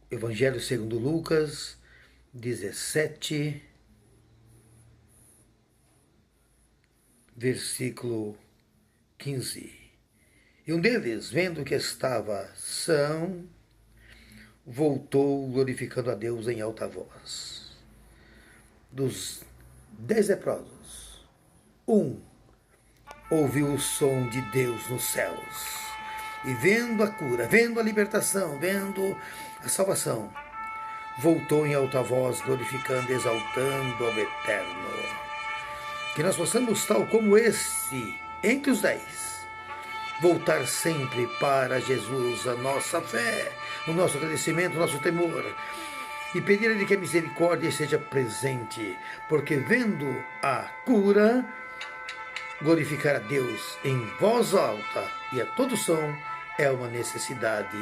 Evangelho segundo Lucas 17, versículo 15. E um deles, vendo que estava são, voltou glorificando a Deus em alta voz. Dos 10 leprosos, um ouviu o som de Deus nos céus. E vendo a cura, vendo a libertação, vendo a salvação, voltou em alta voz, glorificando, exaltando ao Eterno. Que nós possamos, tal como esse, entre os 10, voltar sempre para Jesus, a nossa fé, o nosso agradecimento, o nosso temor, e pedir a Ele que a misericórdia seja presente, porque vendo a cura, glorificar a Deus em voz alta e a todo som é uma necessidade